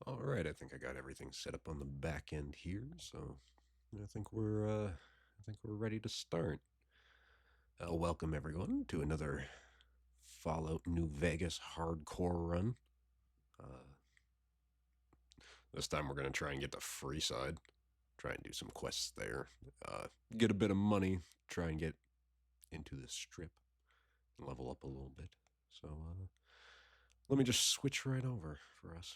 All right, I think I got everything set up on the back end here, so I think we're ready to start. Welcome everyone to another Fallout New Vegas hardcore run. Uh, this time we're gonna try and get to Freeside, try and do some quests there, get a bit of money, try and get into the strip, and level up a little bit. So let me just switch right over for us.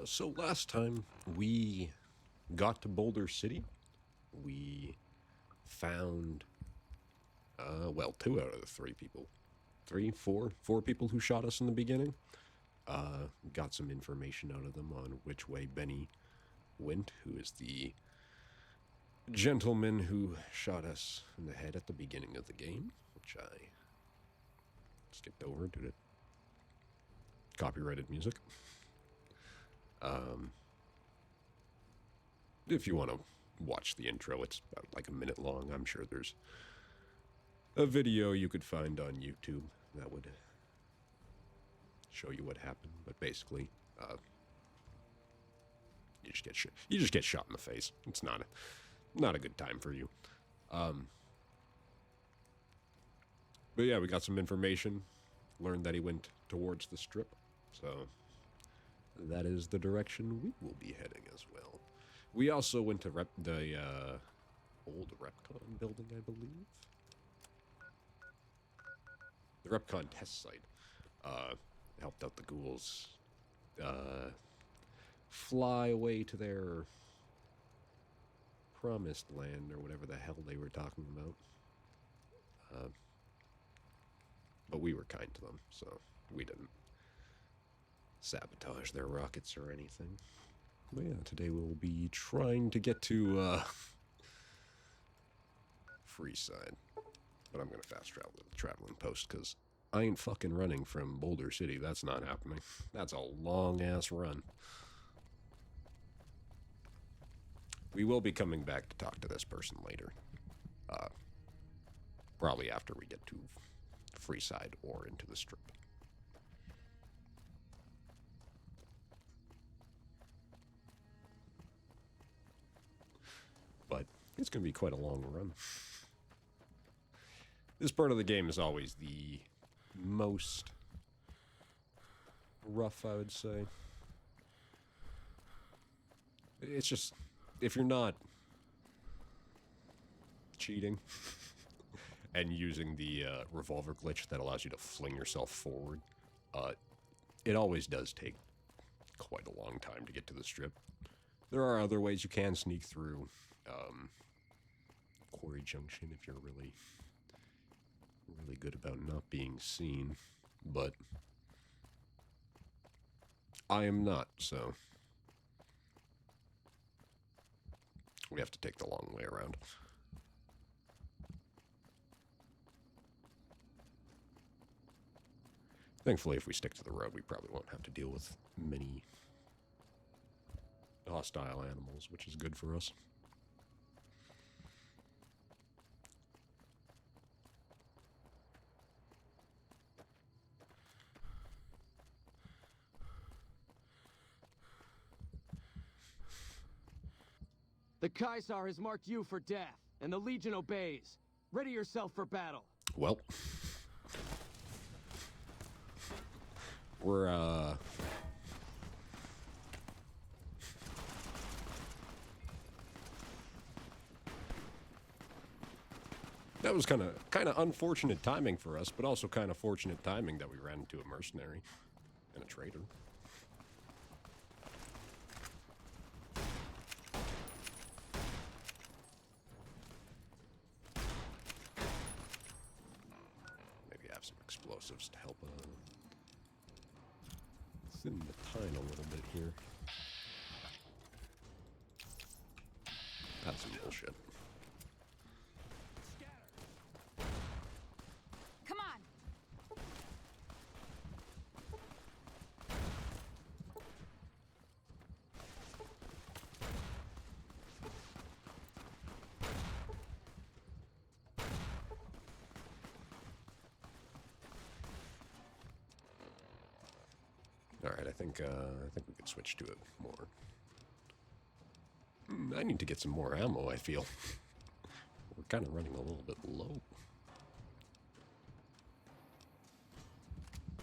So last time we got to Boulder City, we found well, two out of the three people, four people who shot us in the beginning. Got some information out of them on which way Benny went, who is the gentleman who shot us in the head at the beginning of the game, which I skipped over due to copyrighted music. If you want to watch the intro, it's about like a minute long. I'm sure there's a video you could find on YouTube that would show you what happened. But basically, you just get shot in the face. It's not a good time for you. But yeah, we got some information. Learned that he went towards the strip, so that is the direction we will be heading as well. We also went to the old Repcon building, I believe. The Repcon test site. Helped out the ghouls fly away to their promised land, or whatever the hell they were talking about. But we were kind to them, so we didn't sabotage their rockets or anything. But yeah, today we'll be trying to get to Freeside. But I'm going to fast travel in post, because I ain't fucking running from Boulder City. That's not happening. That's a long-ass run. We will be coming back to talk to this person later. Probably after we get to Freeside or into the strip. But it's going to be quite a long run. This part of the game is always the most rough, I would say. It's just, if you're not cheating and using the revolver glitch that allows you to fling yourself forward, it always does take quite a long time to get to the strip. There are other ways you can sneak through Quarry Junction if you're really good about not being seen, but I am not, so we have to take the long way around. Thankfully, if we stick to the road, we probably won't have to deal with many hostile animals, which is good for us. The Kaisar has marked you for death, and the Legion obeys. Ready yourself for battle. Well, we're, that was kind of unfortunate timing for us, but also kind of fortunate timing that we ran into a mercenary and a traitor. Maybe have some explosives to help thin the tine a little bit here. That's some bullshit. Come on. All right, I think we could switch to it more. I need to get some more ammo, I feel. We're kind of running a little bit low.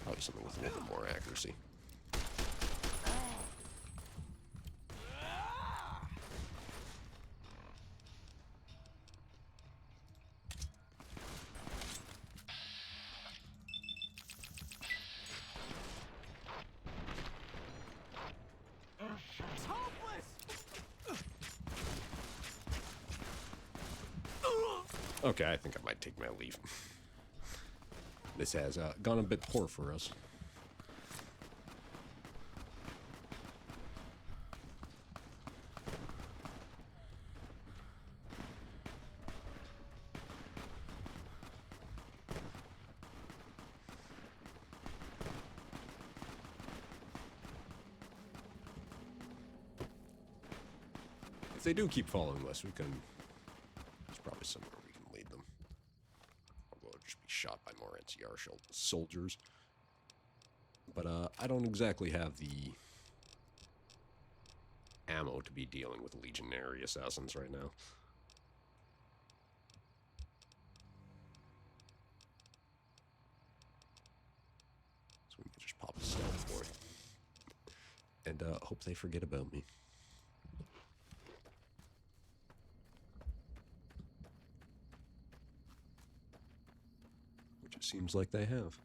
Probably something with a little bit more accuracy. It's hopeless! Okay, I think I might take my leave. This has gone a bit poor for us. If they do keep following us, we can... There's probably somewhere we can lead them. Although it'll just be shot by more NCR soldiers. But I don't exactly have the ammo to be dealing with legionary assassins right now. So we can just pop a stealth boy. And hope they forget about me. Which it seems like they have.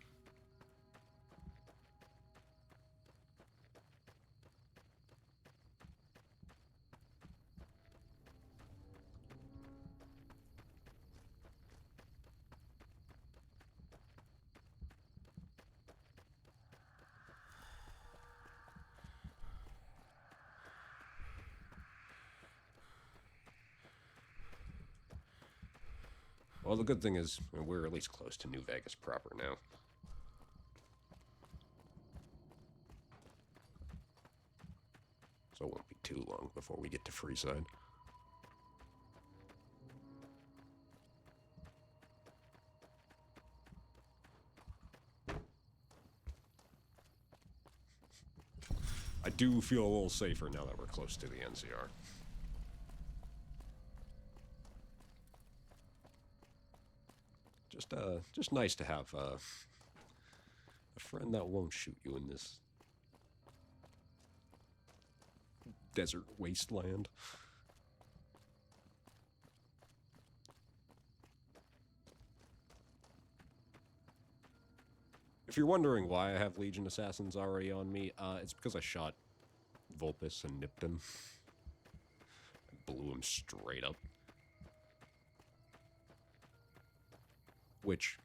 Well, the good thing is we're at least close to New Vegas proper now. So it won't be too long before we get to Freeside. I do feel a little safer now that we're close to the NCR. Just nice to have a friend that won't shoot you in this desert wasteland. If you're wondering why I have Legion Assassins already on me, it's because I shot Vulpes and nipped him. I blew him straight up. Which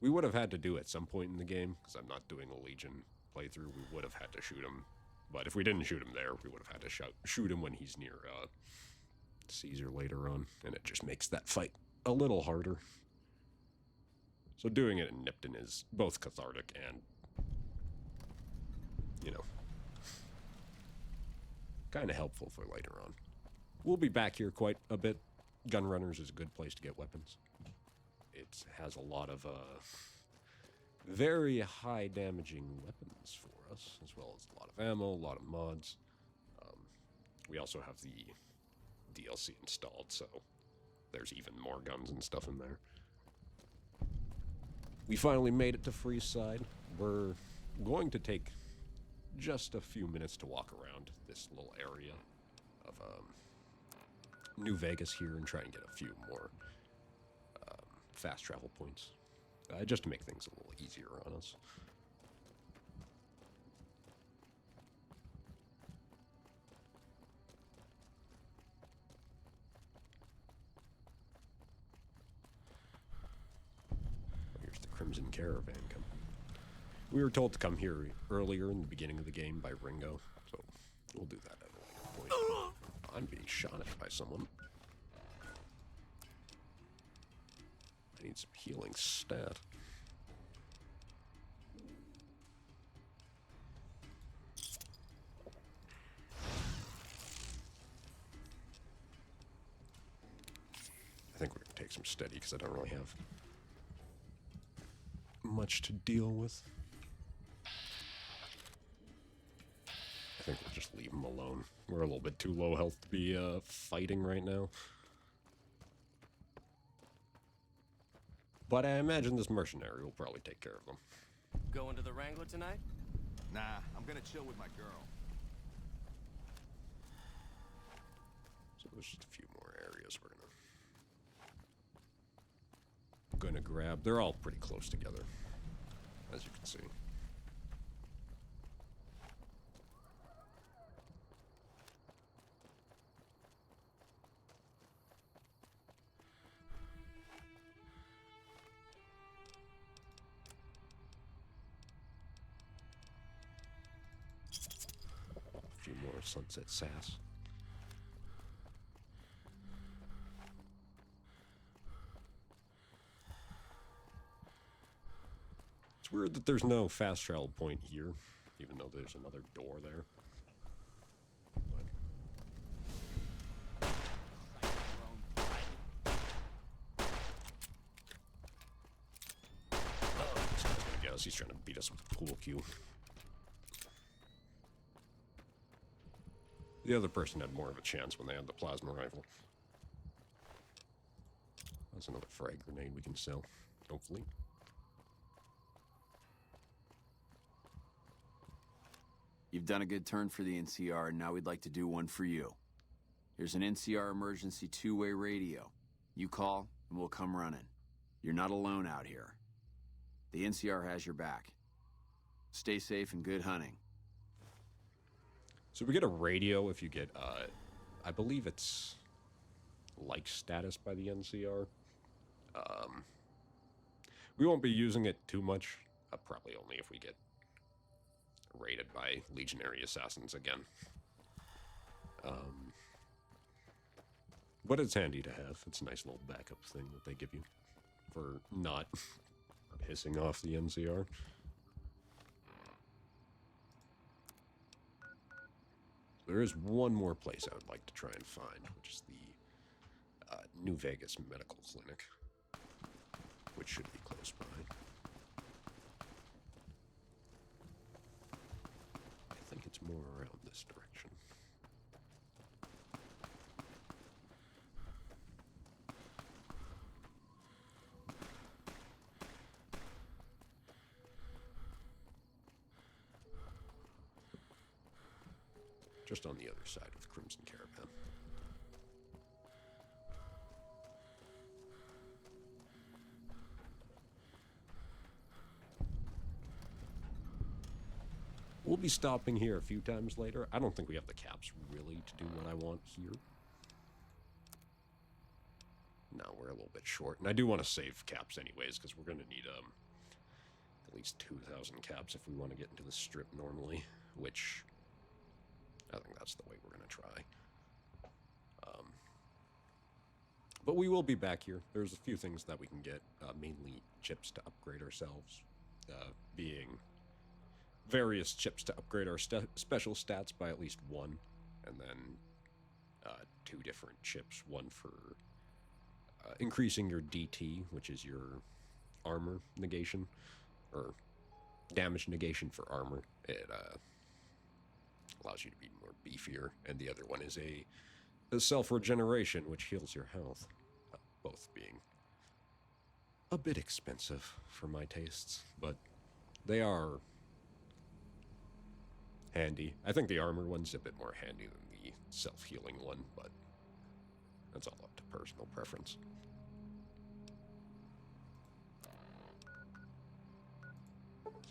we would have had to do at some point in the game, because I'm not doing a Legion playthrough. We would have had to shoot him. But if we didn't shoot him there, we would have had to shoot him when he's near Caesar later on. And it just makes that fight a little harder. So doing it in Nipton is both cathartic and, you know, kind of helpful for later on. We'll be back here quite a bit. Gunrunners is a good place to get weapons. It has a lot of very high damaging weapons for us, as well as a lot of ammo, a lot of mods. We also have the DLC installed, so there's even more guns and stuff in there. We finally made it to Freeside. We're going to take just a few minutes to walk around this little area of New Vegas here and try and get a few more fast travel points, just to make things a little easier on us. Here's the Crimson Caravan coming. We were told to come here earlier in the beginning of the game by Ringo, so we'll do that at a later point. I'm being shot at by someone. I need some healing stat. I think we're going to take some steady because I don't really have much to deal with. I think we'll just leave him alone. We're a little bit too low health to be fighting right now. But I imagine this mercenary will probably take care of them. Going to the Wrangler tonight? Nah, I'm gonna chill with my girl. So there's just a few more areas we're gonna grab. They're all pretty close together, as you can see. A few more sunset sass. It's weird that there's no fast travel point here, even though there's another door there. This guy's gonna get us. He's trying to beat us with a pool cue. The other person had more of a chance when they had the plasma rifle. That's another frag grenade we can sell, hopefully. You've done a good turn for the NCR, and now we'd like to do one for you. Here's an NCR emergency two-way radio. You call, and we'll come running. You're not alone out here. The NCR has your back. Stay safe and good hunting. So we get a radio if you get, I believe it's like status by the NCR. We won't be using it too much, probably only if we get raided by legionary assassins again. But it's handy to have. It's a nice little backup thing that they give you for not pissing off the NCR. There is one more place I would like to try and find, which is the New Vegas Medical Clinic, which should be close by. I think it's more around this direction. Just on the other side of the Crimson Caravan. We'll be stopping here a few times later. I don't think we have the caps really to do what I want here. No, we're a little bit short. And I do want to save caps anyways, because we're going to need at least 2,000 caps if we want to get into the strip normally, which I think that's the way we're going to try. But we will be back here. There's a few things that we can get, mainly chips to upgrade ourselves, being various chips to upgrade our special stats by at least one, and then 2 different chips, one for increasing your DT, which is your armor negation, or damage negation for armor. It allows you to be more beefier, and the other one is a self-regeneration, which heals your health, both being a bit expensive for my tastes, but they are handy. I think the armor one's a bit more handy than the self-healing one, but that's all up to personal preference.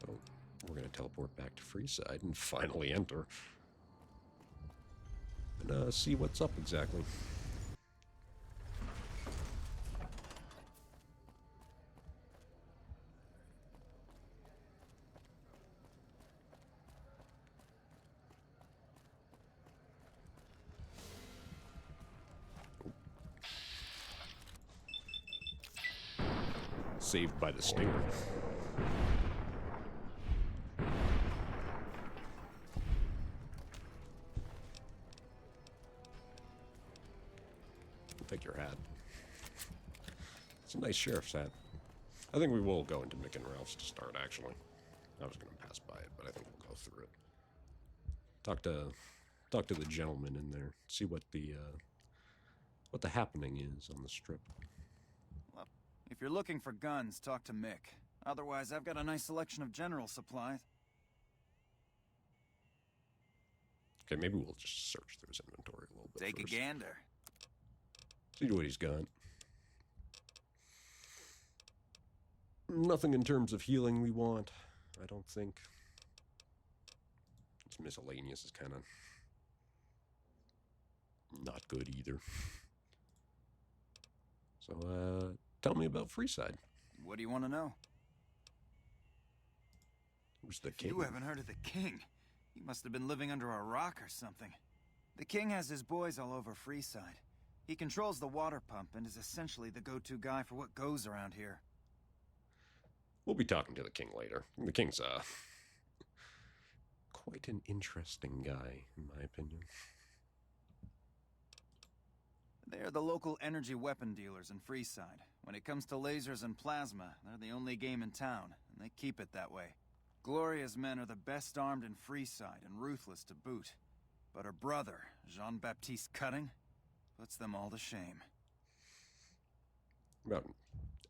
So we're going to teleport back to Freeside and finally enter. And see what's up exactly. saved by the stinger. Take your hat. It's a nice sheriff's hat. I think we will go into Mick and Ralph's to start, actually. I was going to pass by it, but I think we'll go through it. Talk to the gentleman in there. See what the happening is on the strip. Well, if you're looking for guns, talk to Mick. Otherwise, I've got a nice selection of general supplies. Okay, maybe we'll just search through his inventory a little bit Take first. a gander. See what he's got. Nothing in terms of healing we want, I don't think. This miscellaneous is kind of not good either. So, tell me about Freeside. What do you want to know? Who's the king? You haven't heard of the king. You must have been living under a rock or something. The king has his boys all over Freeside. He controls the water pump and is essentially the go-to guy for what goes around here. We'll be talking to the king later. The king's, quite an interesting guy, in my opinion. They're the local energy weapon dealers in Freeside. When it comes to lasers and plasma, they're the only game in town, and they keep it that way. Gloria's men are the best armed in Freeside and ruthless to boot. But her brother, Jean-Baptiste Cutting, puts them all to shame. About an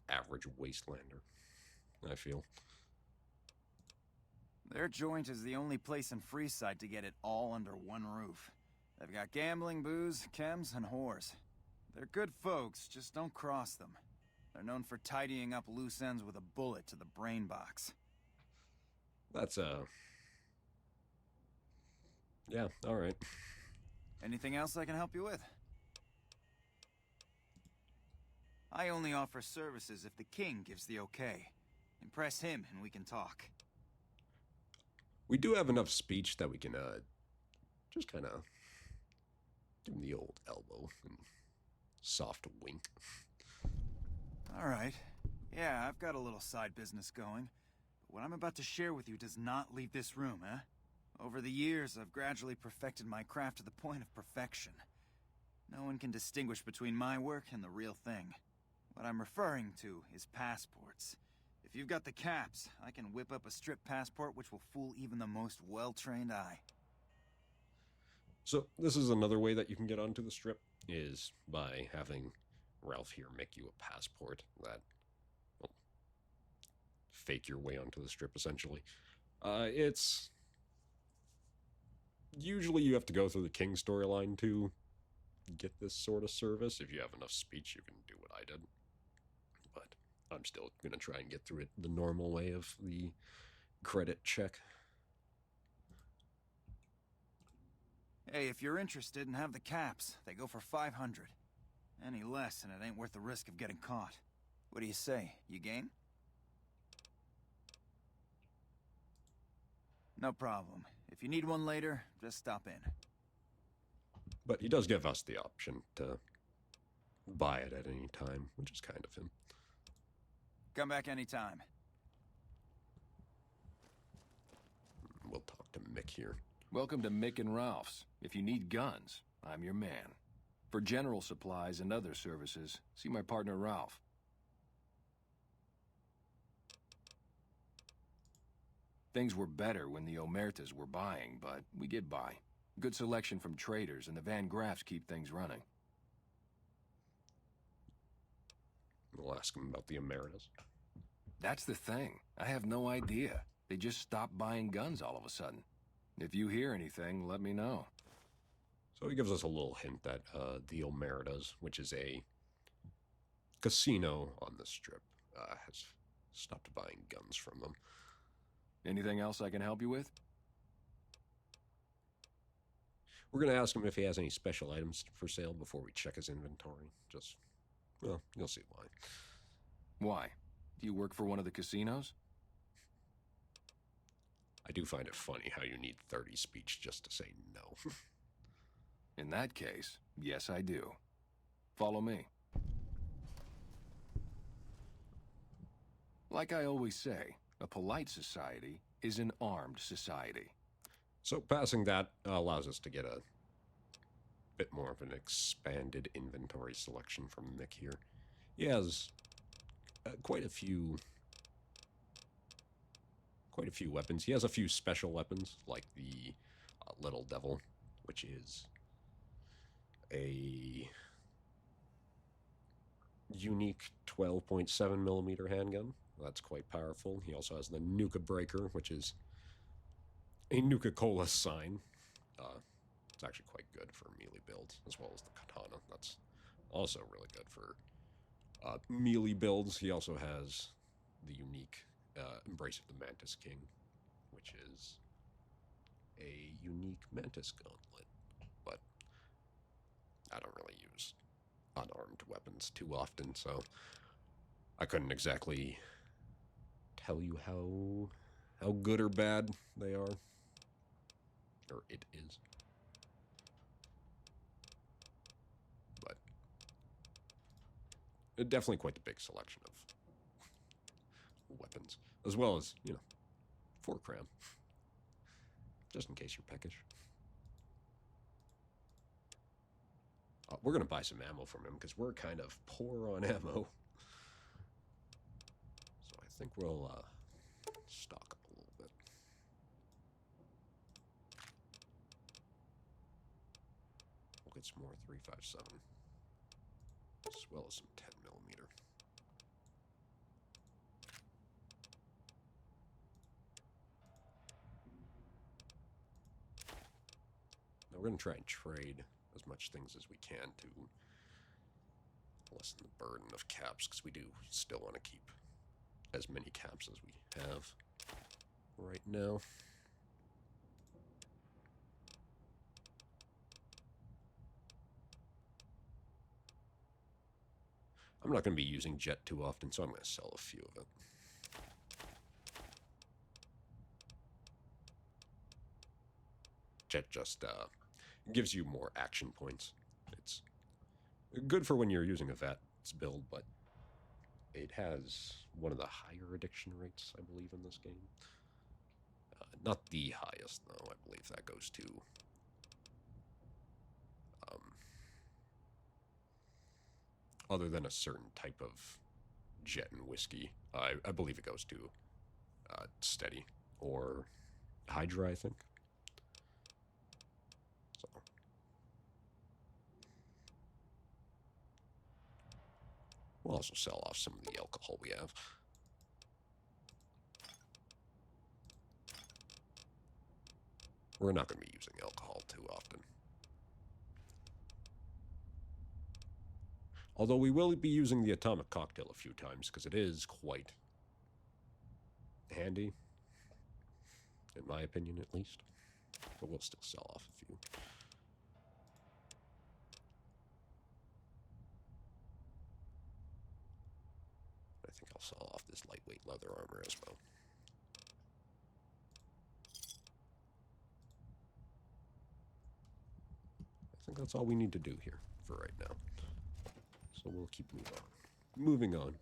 average wastelander, I feel. Their joint is the only place in Freeside to get it all under one roof. They've got gambling, booze, chems, and whores. They're good folks, just don't cross them. They're known for tidying up loose ends with a bullet to the brain box. That's, yeah, alright. Anything else I can help you with? I only offer services if the king gives the okay. Impress him and we can talk. We do have enough speech that we can, just kind of give him the old elbow and soft wink. All right. Yeah, I've got a little side business going. But what I'm about to share with you does not leave this room, eh? Over the years, I've gradually perfected my craft to the point of perfection. No one can distinguish between my work and the real thing. What I'm referring to is passports. If you've got the caps, I can whip up a strip passport which will fool even the most well-trained eye. So, this is another way that you can get onto the strip, is by having Ralph here make you a passport that will fake your way onto the strip, essentially. It's... Usually you have to go through the King storyline to get this sort of service. If you have enough speech, you can do what I did. But I'm still going to try and get through it the normal way of the credit check. Hey, if you're interested and have the caps, they go for 500. Any less and it ain't worth the risk of getting caught. What do you say? You game? No problem. If you need one later, just stop in. But he does give us the option to buy it at any time, which is kind of him. Come back anytime. We'll talk to Mick here. Welcome to Mick and Ralph's. If you need guns, I'm your man. For general supplies and other services, see my partner Ralph. Things were better when the Omertas were buying, but we get by. Good selection from traders, and the Van Graffs keep things running. We'll ask him about the Emeritus. That's the thing. I have no idea. They just stopped buying guns all of a sudden. If you hear anything, let me know. So he gives us a little hint that the Emeritus, which is a casino on the strip, has stopped buying guns from them. Anything else I can help you with? We're going to ask him if he has any special items for sale before we check his inventory. Just, well, you'll see why. Why? Do you work for one of the casinos? I do find it funny how you need 30 speech just to say no. In that case, yes I do. Follow me. Like I always say, a polite society is an armed society. So passing that allows us to get a bit more of an expanded inventory selection from Mick here. He has quite a few weapons. He has a few special weapons, like the Little Devil, which is a unique 12.7 millimeter handgun. That's quite powerful. He also has the Nuka Breaker, which is a Nuka-Cola sign. It's actually quite good for melee builds, as well as the Katana. That's also really good for melee builds. He also has the unique Embrace of the Mantis King, which is a unique Mantis Gauntlet. But I don't really use unarmed weapons too often, so I couldn't exactly tell you how good or bad they are. Or it is. But definitely quite the big selection of weapons, as well as, 4 cram, just in case you're peckish. We're going to buy some ammo from him, because we're kind of poor on ammo. So I think we'll stock up a little bit. We'll get some more 357, as well as some 10 millimeter. Now we're going to try and trade as much things as we can to lessen the burden of caps, because we do still want to keep as many caps as we have right now. I'm not going to be using Jet too often, so I'm going to sell a few of it. Jet just gives you more action points. It's good for when you're using a VATS build, but it has one of the higher addiction rates, I believe, in this game. Not the highest, though. I believe that goes to other than a certain type of Jet and whiskey. I believe it goes to Steady or Hydra, I think. So we'll also sell off some of the alcohol we have. We're not going to be using alcohol too often. Although we will be using the atomic cocktail a few times, because it is quite handy, in my opinion at least. But we'll still sell off a few. I think I'll sell off this lightweight leather armor as well. I think that's all we need to do here for right now. So we'll keep moving on.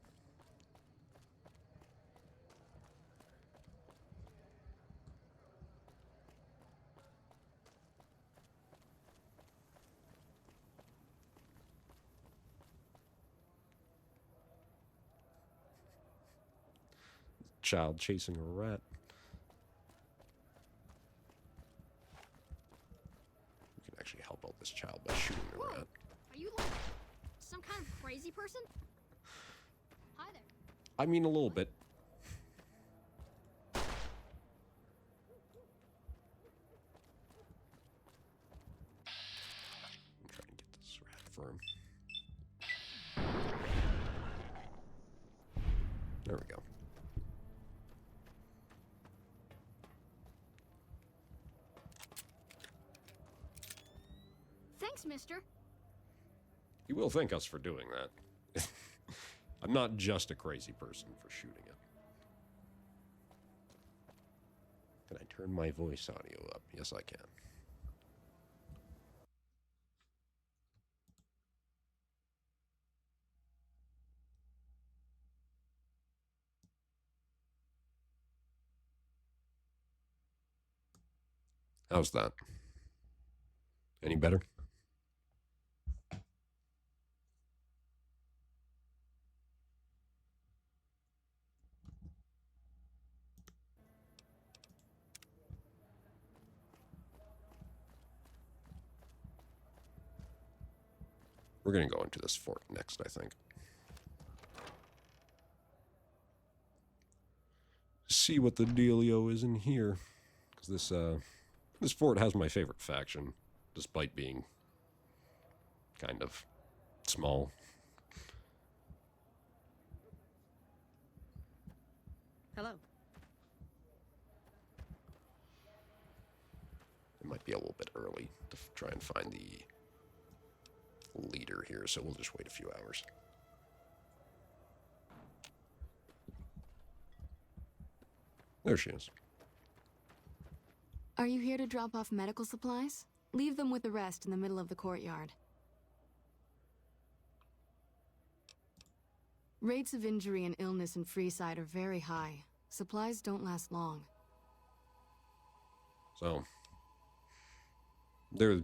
Child chasing a rat. We can actually help out this child by shooting the rat. Are you like some kind of crazy person? Hi there. I mean, a little bit. I'm trying to get this rat firm. There we go. Thanks, mister. You will thank us for doing that. I'm not just a crazy person for shooting it. Can I turn my voice audio up? Yes, I can. How's that? Any better? We're going to go into this fort next, I think. See what the dealio is in here. Because this fort has my favorite faction, despite being kind of small. Hello. It might be a little bit early to try and find the leader here, so we'll just wait a few hours. There she is. Are you here to drop off medical supplies? Leave them with the rest in the middle of the courtyard. Rates of injury and illness in Freeside are very high. Supplies don't last long. So, they're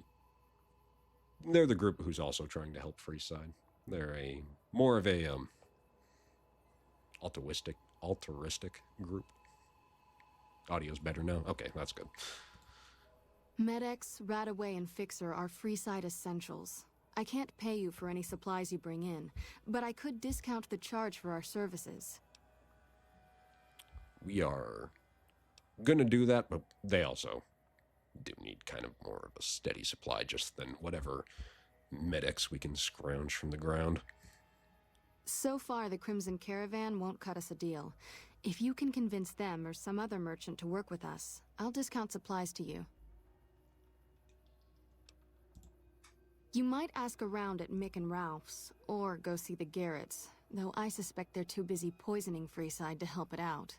the group who's also trying to help Freeside. They're more of a altruistic group. Audio's better now? Okay, that's good. Med-X, Radaway, and Fixer are Freeside essentials. I can't pay you for any supplies you bring in, but I could discount the charge for our services. We are gonna do that, but they also do need kind of more of a steady supply just than whatever medics we can scrounge from the ground. So far, the Crimson Caravan won't cut us a deal. If you can convince them or some other merchant to work with us, I'll discount supplies to you. You might ask around at Mick and Ralph's, or go see the Garretts, though I suspect they're too busy poisoning Freeside to help it out.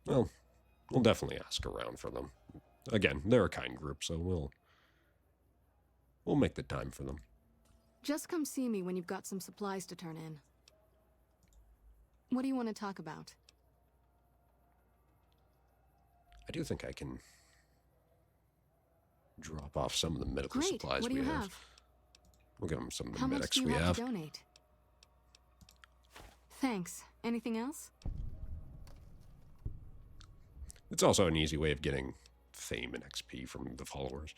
Well, we'll definitely ask around for them. Again, they're a kind group, so we'll make the time for them. Just come see me when you've got some supplies to turn in. What do you want to talk about? I do think I can drop off some of the medical Great. supplies What do we you have. We'll give them some of the How much medics do you we have have. to donate? Thanks. Anything else? It's also an easy way of getting fame and XP from the followers.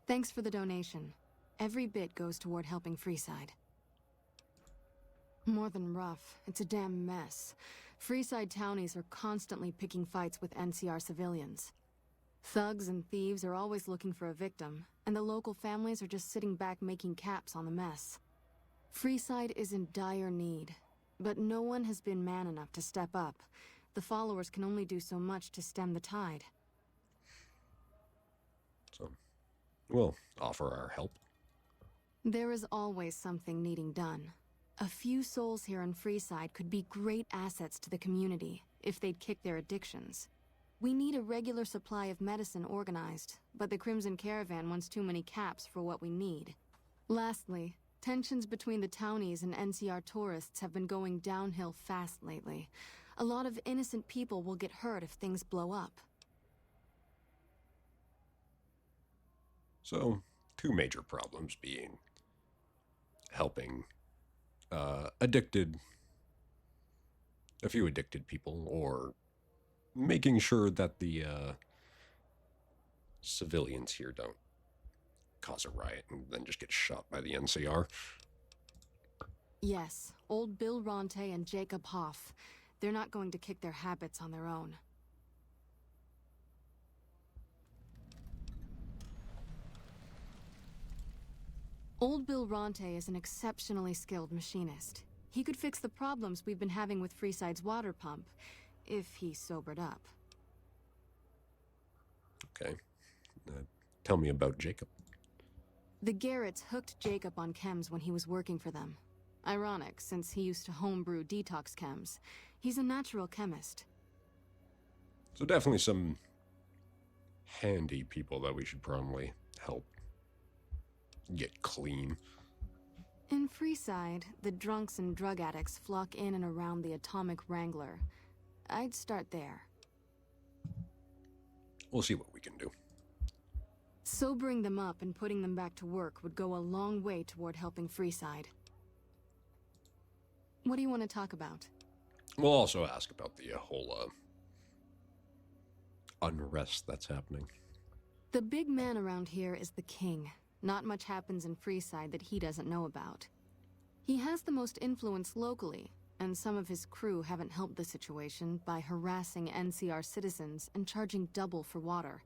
Thanks for the donation. Every bit goes toward helping Freeside. More than rough, it's a damn mess. Freeside townies are constantly picking fights with NCR civilians. Thugs and thieves are always looking for a victim, and the local families are just sitting back making caps on the mess. Freeside is in dire need, but no one has been man enough to step up. The followers can only do so much to stem the tide. So, we'll offer our help. There is always something needing done. A few souls here in Freeside could be great assets to the community if they'd kick their addictions. We need a regular supply of medicine organized, but the Crimson Caravan wants too many caps for what we need. Lastly, tensions between the townies and NCR tourists have been going downhill fast lately. A lot of innocent people will get hurt if things blow up. So, two major problems being helping a few addicted people, or making sure that the civilians here don't cause a riot and then just get shot by the NCR. Yes, old Bill Ronte and Jacob Hoff. They're not going to kick their habits on their own. Old Bill Ronte is an exceptionally skilled machinist. He could fix the problems we've been having with Freeside's water pump, if he sobered up. Okay. Tell me about Jacob. The Garretts hooked Jacob on chems when he was working for them. Ironic, since he used to homebrew detox chems. He's a natural chemist. So definitely some handy people that we should probably help get clean. In Freeside, the drunks and drug addicts flock in and around the Atomic Wrangler. I'd start there. we'll see what we can do. Sobering them up and putting them back to work would go a long way toward helping Freeside. What do you want to talk about? We'll also ask about the whole unrest that's happening. The big man around here is the king. Not much happens in Freeside that he doesn't know about. He has the most influence locally, and some of his crew haven't helped the situation by harassing NCR citizens and charging double for water.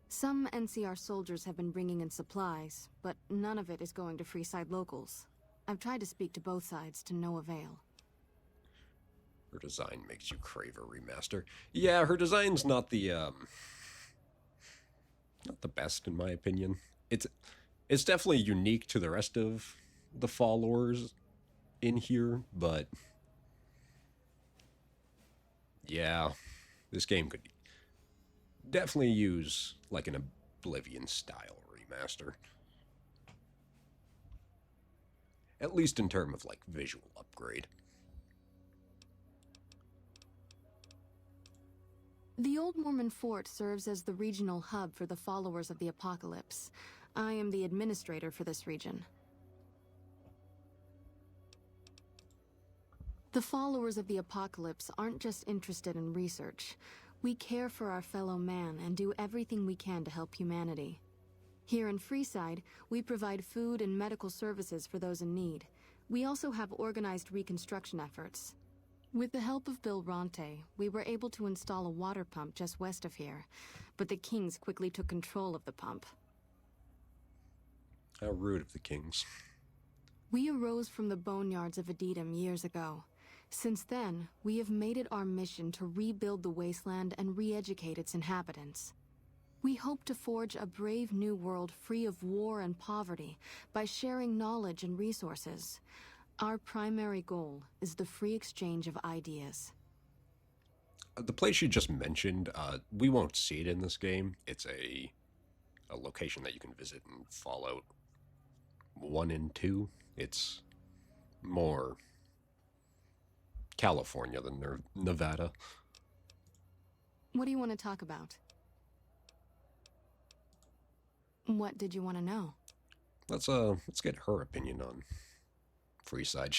Some NCR soldiers have been bringing in supplies, but none of it is going to Freeside locals. I've tried to speak to both sides to no avail. Her design makes you crave a remaster. Yeah, her design's not the best in my opinion. It's definitely unique to the rest of the followers in here, but yeah, this game could definitely use like an Oblivion style remaster. At least in terms of like visual upgrade. The Old Mormon Fort serves as the regional hub for the followers of the Apocalypse. I am the administrator for this region. The followers of the Apocalypse aren't just interested in research. We care for our fellow man and do everything we can to help humanity. Here in Freeside, we provide food and medical services for those in need. We also have organized reconstruction efforts. With the help of Bill Ronte, we were able to install a water pump just west of here, but the Kings quickly took control of the pump. How rude of the Kings. We arose from the boneyards of Edidum years ago. Since then, we have made it our mission to rebuild the wasteland and re-educate its inhabitants. We hope to forge a brave new world free of war and poverty by sharing knowledge and resources. Our primary goal is the free exchange of ideas. The place you just mentioned, we won't see it in this game. It's a location that you can visit in Fallout 1 and 2. It's more California than Nevada. What do you want to talk about? What did you want to know? Let's get her opinion on Freeside.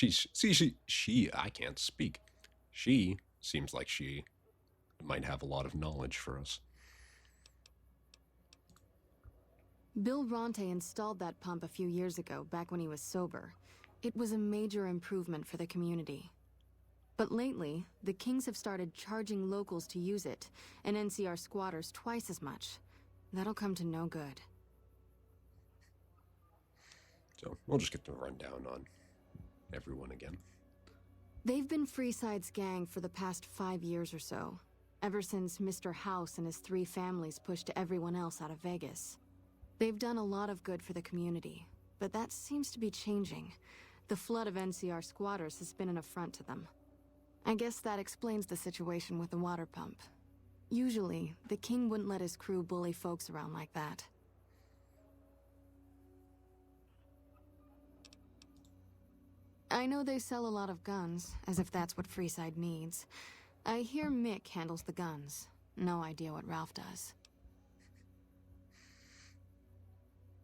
She I can't speak. She seems like she might have a lot of knowledge for us. Bill Ronte installed that pump a few years ago, back when he was sober. It was a major improvement for the community. But lately, the Kings have started charging locals to use it, and NCR squatters twice as much. That'll come to no good. So we'll just get the rundown on everyone again. They've been Freeside's gang for the past 5 years or so, ever since Mr. House and his 3 families pushed everyone else out of Vegas. They've done a lot of good for the community, but that seems to be changing. The flood of NCR squatters has been an affront to them. I guess that explains the situation with the water pump. Usually, the king wouldn't let his crew bully folks around like that. I know they sell a lot of guns, as if that's what Freeside needs. I hear Mick handles the guns. No idea what Ralph does.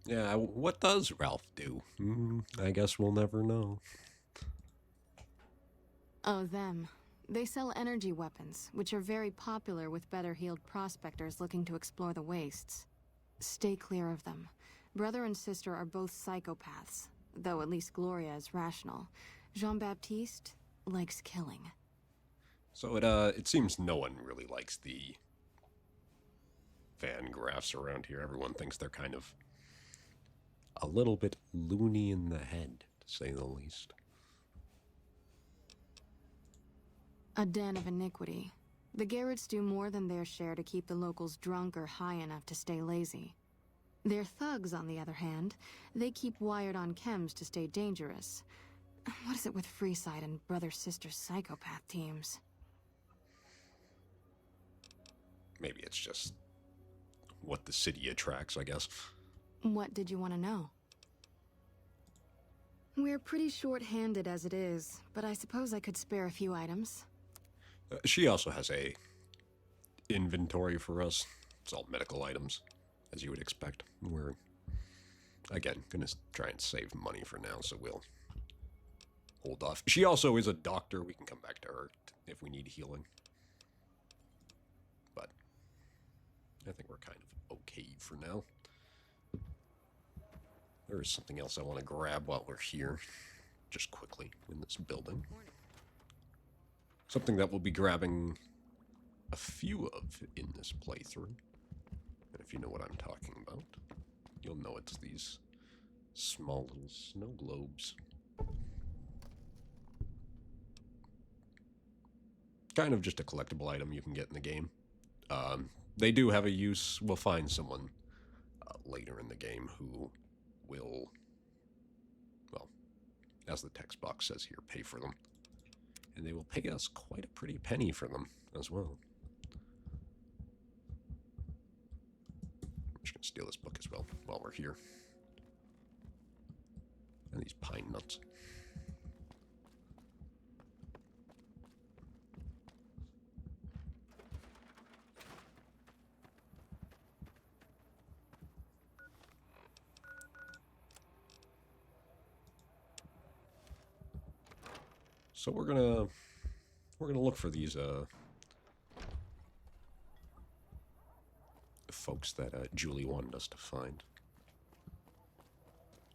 Yeah, what does Ralph do? I guess we'll never know. Oh, them. They sell energy weapons, which are very popular with better-heeled prospectors looking to explore the wastes. Stay clear of them. Brother and sister are both psychopaths, though at least Gloria is rational. Jean-Baptiste likes killing. So it seems no one really likes the Van Graffs around here. Everyone thinks they're kind of a little bit loony in the head, to say the least. A den of iniquity. The Garretts do more than their share to keep the locals drunk or high enough to stay lazy. Their thugs, on the other hand, they keep wired on chems to stay dangerous. What is it with Freeside and brother-sister psychopath teams? Maybe it's just what the city attracts, I guess. What did you want to know? We're pretty short-handed as it is, but I suppose I could spare a few items. She also has a inventory for us. It's all medical items, as you would expect. We're, again, going to try and save money for now, so we'll hold off. She also is a doctor. We can come back to her if we need healing. But I think we're kind of okay for now. There is something else I want to grab while we're here, just quickly, in this building. Something that we'll be grabbing a few of in this playthrough. And if you know what I'm talking about, you'll know it's these small little snow globes. Kind of just a collectible item you can get in the game. They do have a use. We'll find someone later in the game who will, well, as the text box says here, pay for them. And they will pay us quite a pretty penny for them as well. I'm just going to steal this book as well while we're here. And these pine nuts. So we're gonna look for these folks that Julie wanted us to find.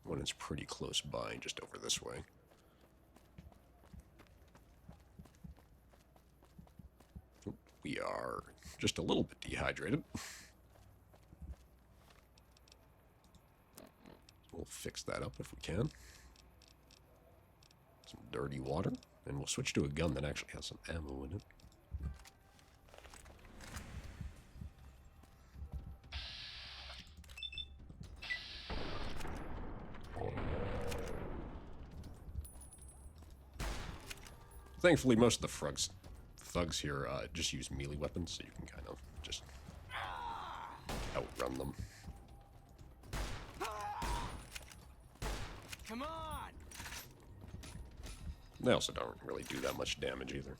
One is pretty close by, just over this way. We are just a little bit dehydrated. We'll fix that up if we can. Some dirty water. And we'll switch to a gun that actually has some ammo in it. Thankfully, most of the thugs here just use melee weapons, so you can kind of just outrun them. Come on! They also don't really do that much damage either.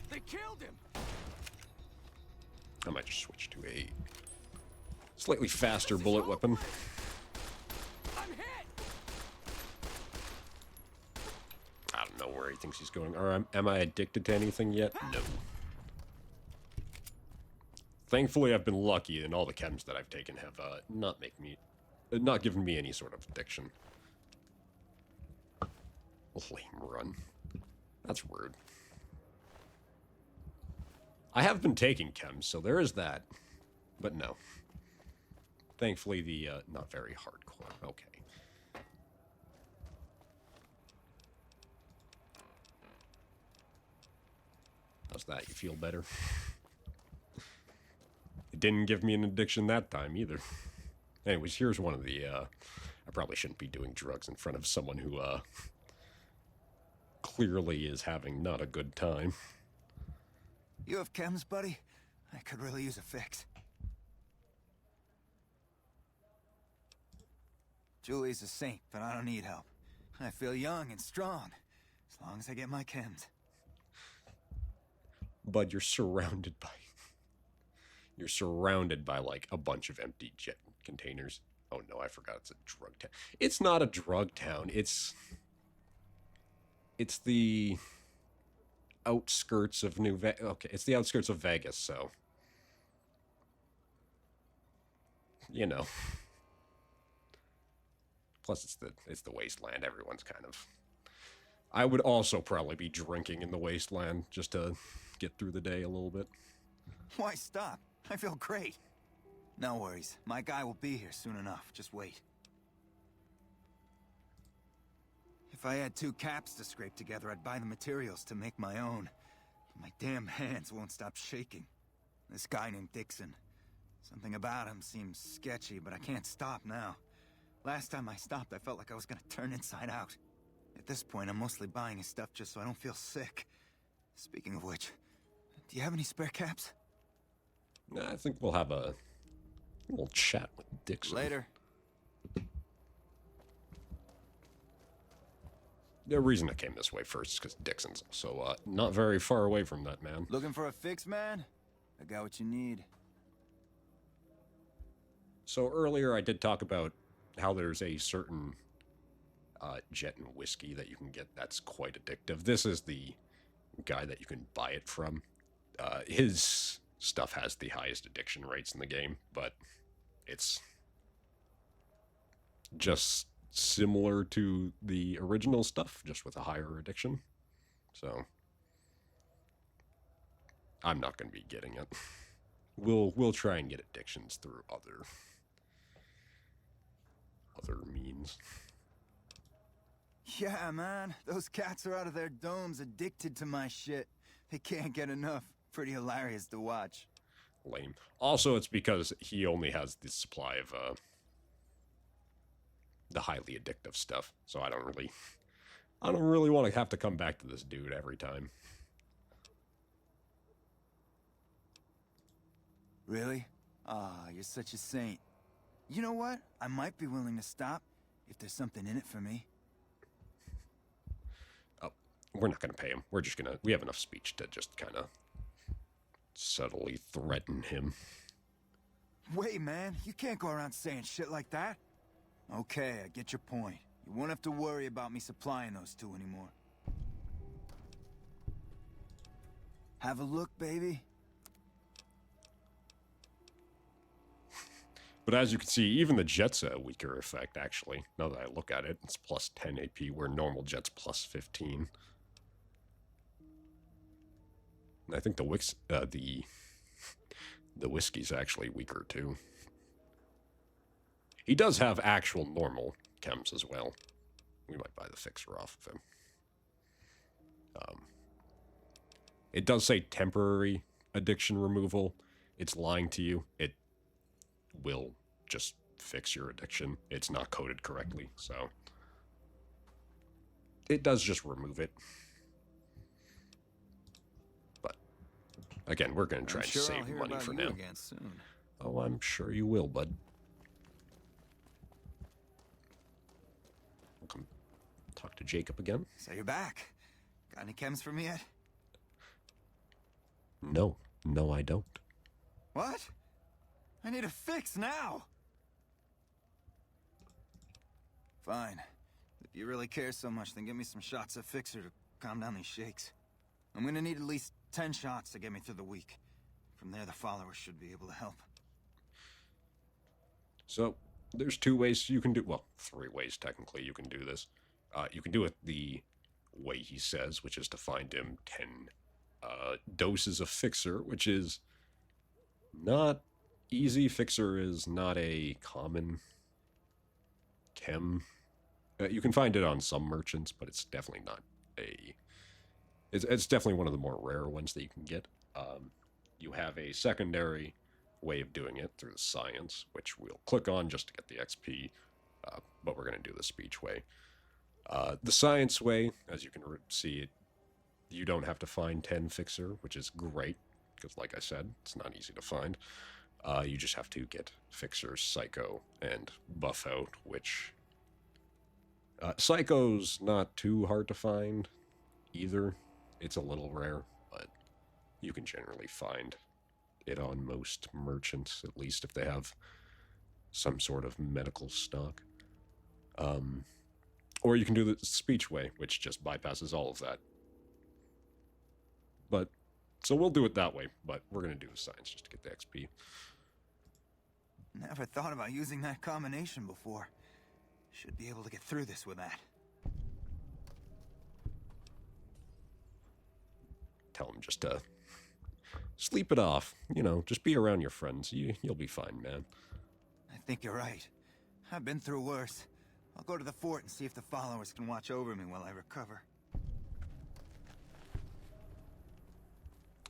They killed him! I might just switch to a slightly faster bullet weapon. I'm hit! I don't know where he thinks he's going. Or am I addicted to anything yet? No. Thankfully, I've been lucky, and all the chems that I've taken have not given me any sort of addiction. Lame run. That's rude. I have been taking chems, so there is that. But no. Thankfully, the not very hardcore. Okay. How's that? You feel better? It didn't give me an addiction that time either. Anyways, here's one of the, I probably shouldn't be doing drugs in front of someone who, clearly is having not a good time. You have chems, buddy? I could really use a fix. Julie's a saint, but I don't need help. I feel young and strong, as long as I get my chems. Bud, you're surrounded by like a bunch of empty jet containers. Oh no, I forgot it's a drug town. It's not a drug town. It's the outskirts of it's the outskirts of Vegas, so you know. Plus it's the wasteland. Everyone's kind of. I would also probably be drinking in the wasteland just to get through the day a little bit. Why stop? I feel great. No worries. My guy will be here soon enough. Just wait. If I had 2 caps to scrape together, I'd buy the materials to make my own. My damn hands won't stop shaking. This guy named Dixon. Something about him seems sketchy, but I can't stop now. Last time I stopped, I felt like I was gonna turn inside out. At this point, I'm mostly buying his stuff just so I don't feel sick. Speaking of which, do you have any spare caps? I think we'll have a little chat with Dixon. Later. The reason I came this way first is because Dixon's, so not very far away from that, man. Looking for a fix, man? I got what you need. So earlier I did talk about how there's a certain jet and whiskey that you can get that's quite addictive. This is the guy that you can buy it from. His stuff has the highest addiction rates in the game, but it's just similar to the original stuff, just with a higher addiction. So I'm not going to be getting it. We'll try and get addictions through other means. Yeah, man. Those cats are out of their domes addicted to my shit. They can't get enough. Pretty hilarious to watch. Lame. Also, it's because he only has the supply of the highly addictive stuff. So I don't really want to have to come back to this dude every time. Really? Ah, you're such a saint. You know what? I might be willing to stop if there's something in it for me. Oh, we're not going to pay him. We have enough speech to just kind of subtly threaten him. Wait, man. You can't go around saying shit like that. Okay, I get your point. You won't have to worry about me supplying those two anymore. Have a look, baby. But as you can see, even the jet's a weaker effect, actually. Now that I look at it, it's plus 10 AP, where normal jet's plus 15. And I think the whiskey's actually weaker, too. He does have actual normal chems as well. We might buy the fixer off of him. It does say temporary addiction removal. It's lying to you. It will just fix your addiction. It's not coded correctly, so it does just remove it. But again, we're going to try to save money for now. Again soon. Oh, I'm sure you will, bud. We'll come talk to Jacob again. So you're back. Got any chems for me yet? No, I don't. What? I need a fix now! Fine. If you really care so much, then give me some shots of Fixer to calm down these shakes. I'm gonna need at least 10 shots to get me through the week. From there, the followers should be able to help. So, there's 2 ways you can do... Well, 3 ways, technically, you can do this. You can do it the way he says, which is to find him 10 doses of Fixer, which is not easy. Fixer is not a common chem. You can find it on some merchants, but it's definitely not a... It's definitely one of the more rare ones that you can get. You have a secondary way of doing it through the science, which we'll click on just to get the XP, but we're going to do the speech way. The science way, as you can see, you don't have to find 10 Fixer, which is great, because like I said, it's not easy to find. You just have to get Fixer, Psycho, and Buff out, which... Psycho's not too hard to find, either. It's a little rare, but you can generally find it on most merchants, at least if they have some sort of medical stock. Or you can do the speech way, which just bypasses all of that. But, so we'll do it that way, but we're going to do the science just to get the XP. Never thought about using that combination before. Should be able to get through this with that. Tell him just to sleep it off. You know, just be around your friends. You'll be fine, man. I think you're right. I've been through worse. I'll go to the fort and see if the followers can watch over me while I recover.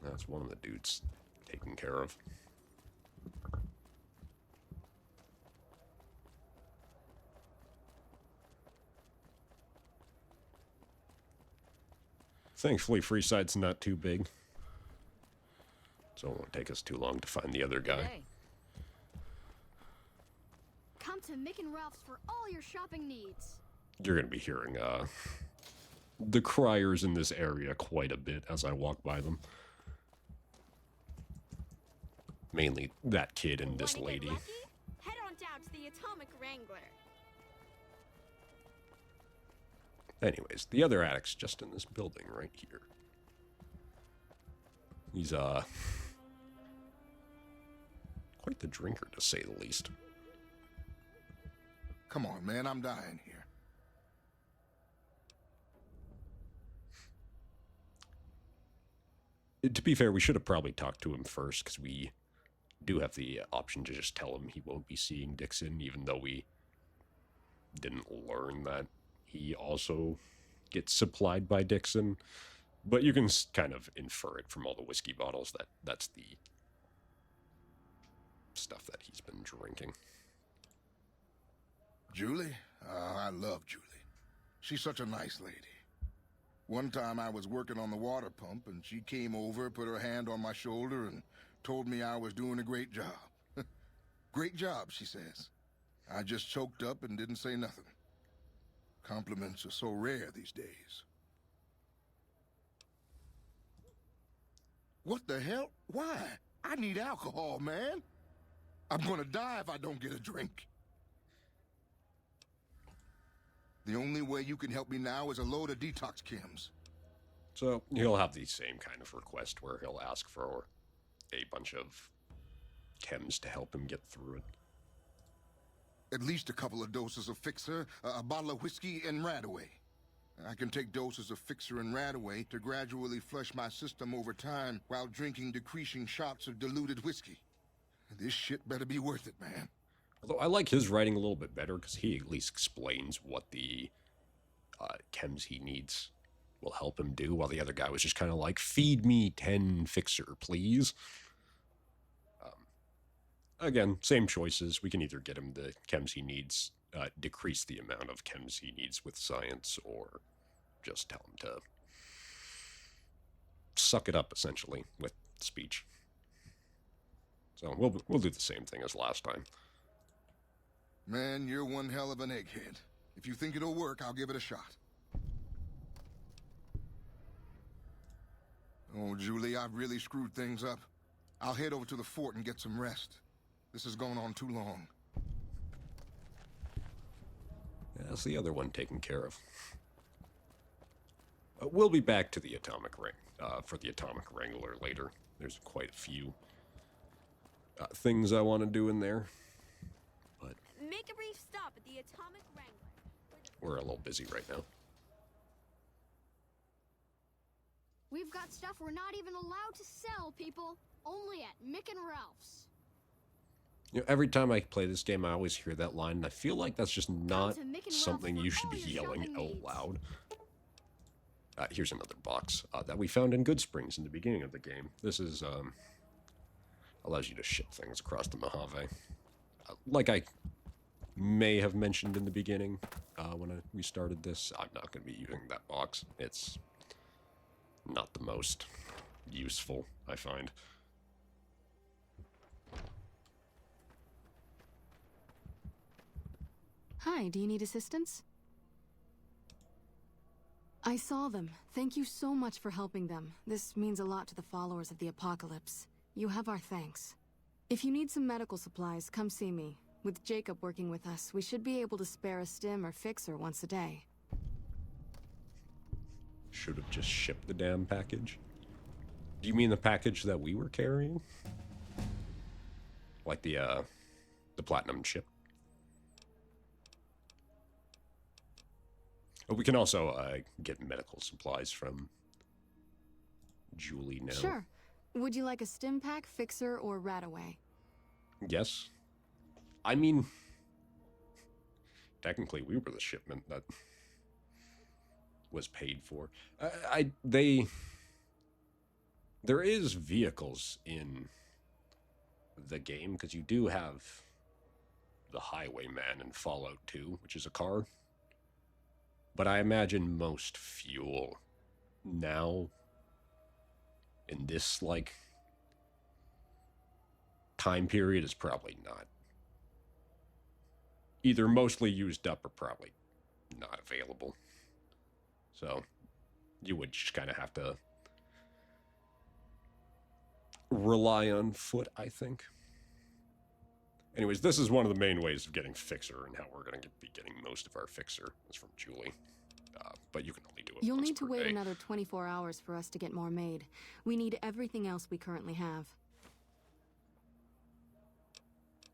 That's one of the dudes taken care of. Thankfully, Freeside's not too big, so it won't take us too long to find the other guy. Hey. Come to Mick and Ralph's for all your shopping needs. You're going to be hearing the criers in this area quite a bit as I walk by them. Mainly that kid and this Wanna get lady. lucky? Head on down to the Atomic Wrangler. Anyways, the other addict's just in this building right here. He's, quite the drinker, to say the least. Come on, man, I'm dying here. To be fair, we should have probably talked to him first, because we do have the option to just tell him he won't be seeing Dixon, even though we didn't learn that he also gets supplied by Dixon. But you can kind of infer it from all the whiskey bottles that that's the stuff that he's been drinking. Julie? I love Julie. She's such a nice lady. One time I was working on the water pump, and she came over, put her hand on my shoulder, and told me I was doing a great job. Great job, she says. I just choked up and didn't say nothing. Compliments are so rare these days. What the hell? Why? I need alcohol, man. I'm gonna die if I don't get a drink. The only way you can help me now is a load of detox chems. So he'll have the same kind of request where he'll ask for a bunch of chems to help him get through it. At least a couple of doses of Fixer, a bottle of whiskey, and Radaway. I can take doses of Fixer and Radaway to gradually flush my system over time while drinking decreasing shots of diluted whiskey. This shit better be worth it, man. Although I like his writing a little bit better because he at least explains what the chems he needs will help him do, while the other guy was just kind of like, feed me 10 Fixer, please. Again, same choices. We can either get him the chems he needs, decrease the amount of chems he needs with science, or just tell him to suck it up, essentially, with speech. So we'll do the same thing as last time. Man, you're one hell of an egghead. If you think it'll work, I'll give it a shot. Oh, Julie, I've really screwed things up. I'll head over to the fort and get some rest. This has gone on too long. That's the other one taken care of. We'll be back to the Atomic Ring, for the Atomic Wrangler later. There's quite a few things I want to do in there. But Make a brief stop at the Atomic Wrangler. we're a little busy right now. We've got stuff we're not even allowed to sell, people. Only at Mick and Ralph's. You know, every time I play this game, I always hear that line, and I feel like that's just not to Mick and something Ralph's you for should all be your yelling shopping out needs. loud. Here's another box that we found in Good Springs in the beginning of the game. This is, allows you to ship things across the Mojave. Like I may have mentioned in the beginning, when we started this, I'm not going to be using that box. It's not the most useful, I find. Hi, do you need assistance? I saw them. Thank you so much for helping them. This means a lot to the followers of the Apocalypse. You have our thanks. If you need some medical supplies, come see me. With Jacob working with us, we should be able to spare a stim or fixer once a day. Should have just shipped the damn package. Do you mean the package that we were carrying? Like the platinum chip? But we can also get medical supplies from Julie now. Sure. Would you like a stim pack, fixer, or Radaway? Yes. I mean, technically we were the shipment that was paid for. There is vehicles in the game, because you do have the Highwayman in Fallout 2, which is a car. But I imagine most fuel now in this, like, time period is probably not. Either mostly used up or probably not available. So, you would just kind of have to rely on foot, I think. Anyways, this is one of the main ways of getting Fixer, and how we're going to be getting most of our Fixer is from Julie. But you can only do it You'll once need to per wait day. another 24 hours for us to get more made. We need everything else we currently have.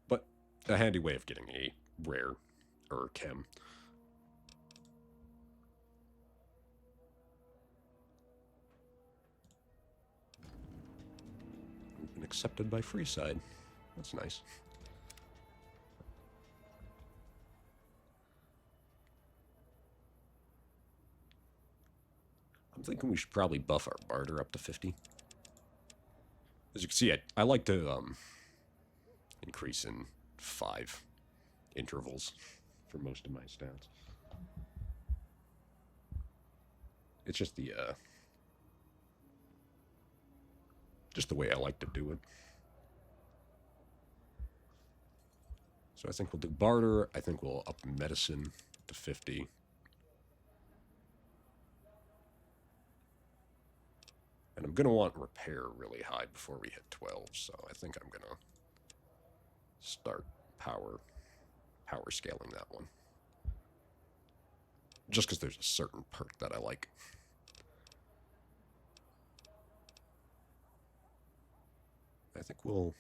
But a handy way of getting a rare or chem. We've been accepted by Freeside. That's nice. I'm thinking we should probably buff our barter up to 50. As you can see, I like to increase in 5 intervals for most of my stats. It's just the way I like to do it. So I think we'll do barter. I think we'll up medicine to 50. And I'm going to want repair really high before we hit 12, so I think I'm going to start power scaling that one. Just because there's a certain perk that I like. I think we'll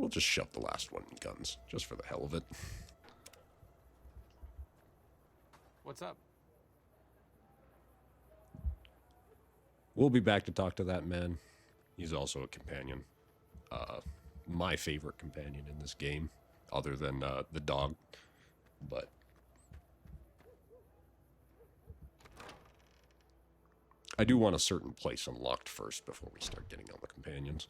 just shove the last one in guns, just for the hell of it. What's up? We'll be back to talk to that man. He's also a companion. My favorite companion in this game, other than the dog. But I do want a certain place unlocked first before we start getting on the companions.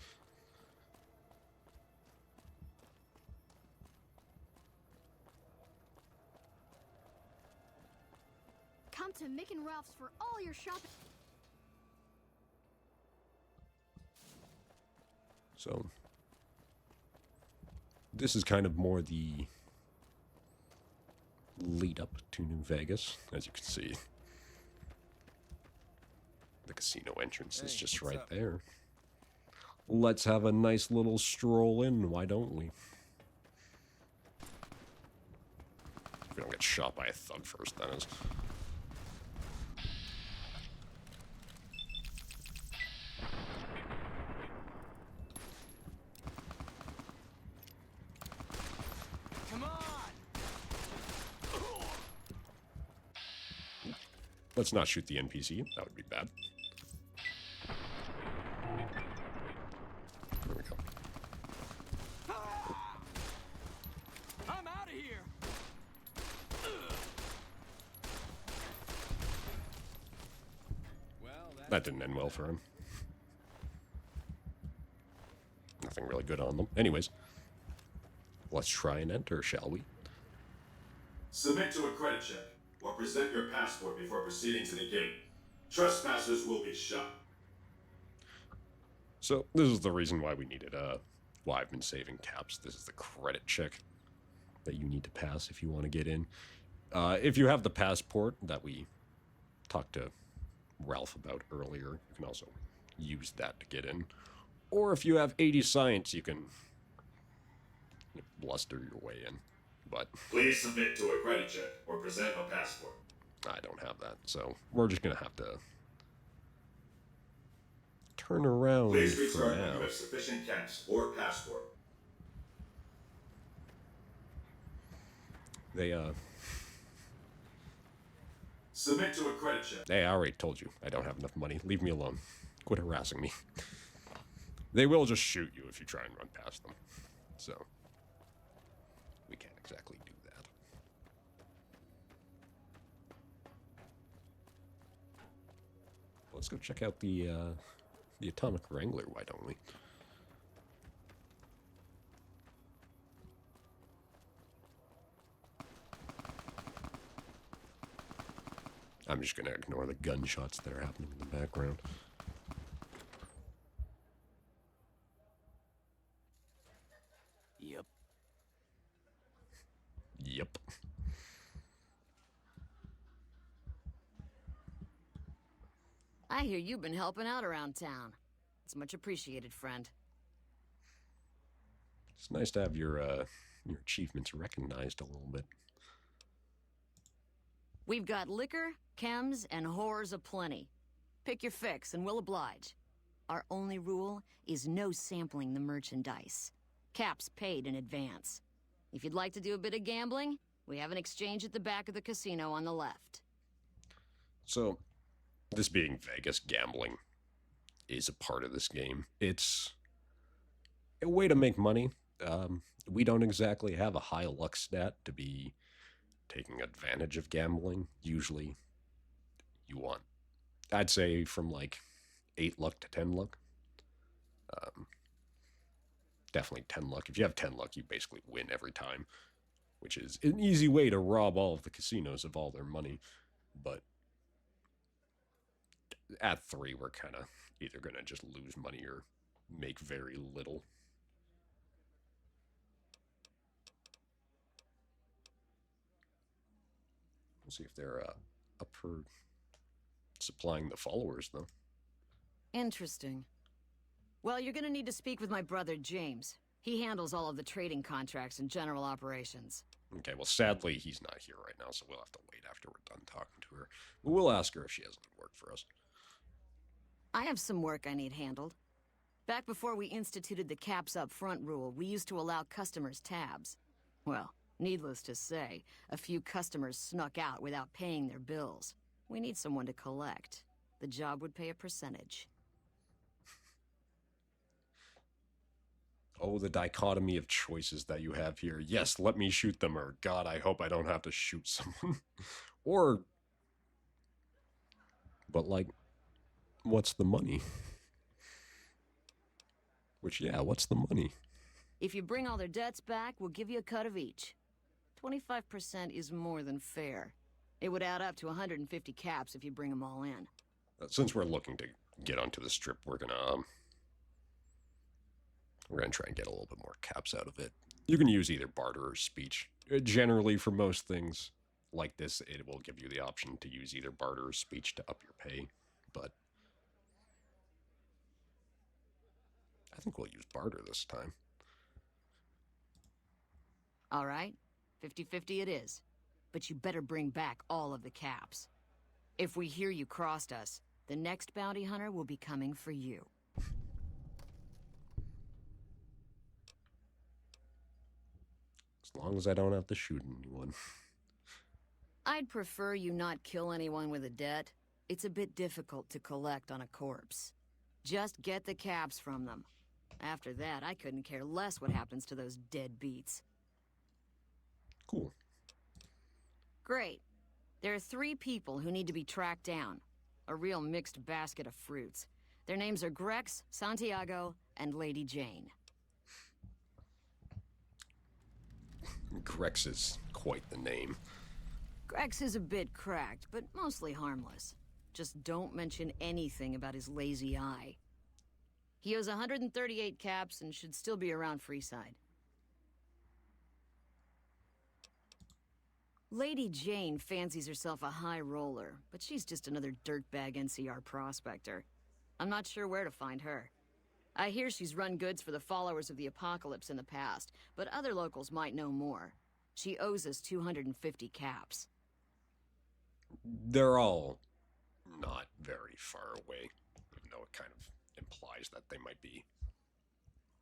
Come to Mick and Ralph's for all your shopping. So this is kind of more the lead up to New Vegas, as you can see. The casino entrance is just right there. Let's have a nice little stroll in, why don't we? If we don't get shot by a thug first, that is. Come on! Let's not shoot the NPC, that would be bad. There we go. I'm out of here! That didn't end well for him. Nothing really good on them. Anyways, let's try and enter, shall we? Submit to a credit check, or present your passport before proceeding to the gate. Trespassers will be shot. So, this is the reason why we needed, why I've been saving caps. This is the credit check that you need to pass if you want to get in. If you have the passport that we talked to Ralph about earlier, you can also use that to get in. Or if you have 80 science, you can bluster your way in. But Please submit to a credit check, or present a passport. I don't have that, so we're just gonna have to turn around Please for return when now. you have sufficient caps or passport. They, Submit to a credit check. Hey, I already told you I don't have enough money. Leave me alone. Quit harassing me. They will just shoot you if you try and run past them. So, we can't exactly do that. Let's go check out the Atomic Wrangler, why don't we? I'm just gonna ignore the gunshots that are happening in the background. Yep. Yep. I hear you've been helping out around town. It's much appreciated, friend. It's nice to have your achievements recognized a little bit. We've got liquor, chems, and whores aplenty. Pick your fix, and we'll oblige. Our only rule is no sampling the merchandise. Caps paid in advance. If you'd like to do a bit of gambling, we have an exchange at the back of the casino on the left. So, this being Vegas, gambling is a part of this game. It's a way to make money. We don't exactly have a high luck stat to be taking advantage of gambling. Usually, you want, I'd say, from like 8 luck to 10 luck. Definitely 10 luck. If you have 10 luck, you basically win every time, which is an easy way to rob all of the casinos of all their money. But at 3, we're kind of either going to just lose money or make very little. We'll see if they're up for supplying the followers, though. Interesting. Well, you're gonna need to speak with my brother, James. He handles all of the trading contracts and general operations. Okay, well, sadly, he's not here right now, so we'll have to wait after we're done talking to her. But we'll ask her if she has any work for us. I have some work I need handled. Back before we instituted the caps up front rule, we used to allow customers tabs. Well, needless to say, a few customers snuck out without paying their bills. We need someone to collect. The job would pay a percentage. Oh, the dichotomy of choices that you have here. Yes, let me shoot them, or God, I hope I don't have to shoot someone. Or, but like, what's the money? Which, yeah, what's the money? If you bring all their debts back, we'll give you a cut of each. 25% is more than fair. It would add up to 150 caps if you bring them all in. Since we're looking to get onto the strip, we're gonna try and get a little bit more caps out of it. You can use either barter or speech. Generally, for most things like this, it will give you the option to use either barter or speech to up your pay. But I think we'll use barter this time. All right, 50-50 it is. But you better bring back all of the caps. If we hear you crossed us, the next bounty hunter will be coming for you. As long as I don't have to shoot anyone. I'd prefer you not kill anyone with a debt. It's a bit difficult to collect on a corpse. Just get the caps from them. After that, I couldn't care less what happens to those deadbeats. Cool. Great. There are 3 people who need to be tracked down. A real mixed basket of fruits. Their names are Grex, Santiago, and Lady Jane. Grex is quite the name. Grex is a bit cracked, but mostly harmless. Just don't mention anything about his lazy eye. He owes 138 caps and should still be around Freeside. Lady Jane fancies herself a high roller, but she's just another dirtbag NCR prospector. I'm not sure where to find her. I hear she's run goods for the followers of the Apocalypse in the past, but other locals might know more. She owes us 250 caps. They're all not very far away, even though it kind of implies that they might be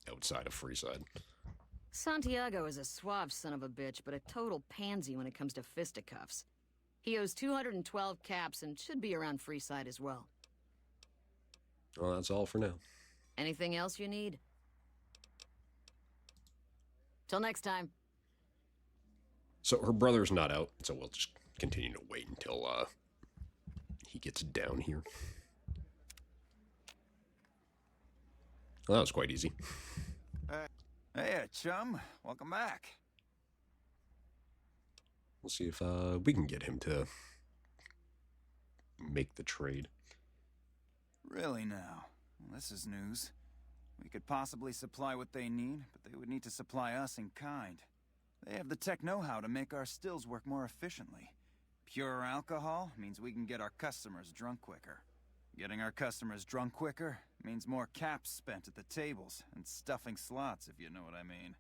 outside of Freeside. Santiago is a suave son of a bitch, but a total pansy when it comes to fisticuffs. He owes 212 caps and should be around Freeside as well. Well, that's all for now. Anything else you need? Till next time. So her brother's not out, so we'll just continue to wait until he gets down here. Well, that was quite easy. Hey, chum. Welcome back. We'll see if we can get him to make the trade. Really now? Well, this is news. We could possibly supply what they need, but they would need to supply us in kind. They have the tech know-how to make our stills work more efficiently. Pure alcohol means we can get our customers drunk quicker. Getting our customers drunk quicker means more caps spent at the tables and stuffing slots, if you know what I mean.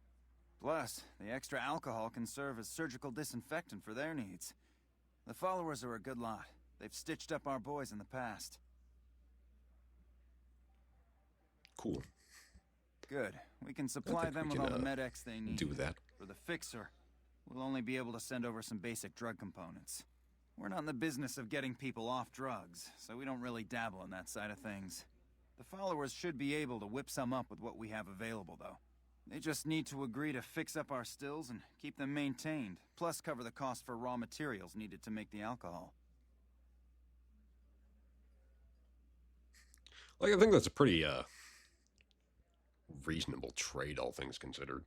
Plus, the extra alcohol can serve as surgical disinfectant for their needs. The followers are a good lot. They've stitched up our boys in the past. Cool. Good. We can supply them with all the med-X they need. Do that. For the fixer, we'll only be able to send over some basic drug components. We're not in the business of getting people off drugs, so we don't really dabble in that side of things. The followers should be able to whip some up with what we have available, though. They just need to agree to fix up our stills and keep them maintained, plus cover the cost for raw materials needed to make the alcohol. Like, I think that's a pretty, reasonable trade, all things considered.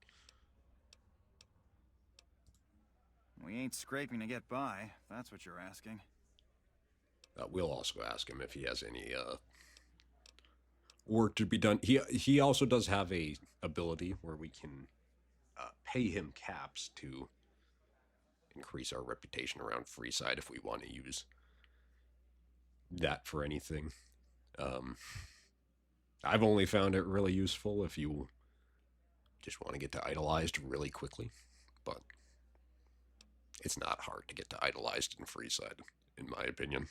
We ain't scraping to get by, if that's what you're asking. We'll also ask him if he has any, work to be done. He also does have a ability where we can pay him caps to increase our reputation around Freeside if we want to use that for anything. I've only found it really useful if you just want to get to idolized really quickly, but it's not hard to get to idolized in Freeside, in my opinion.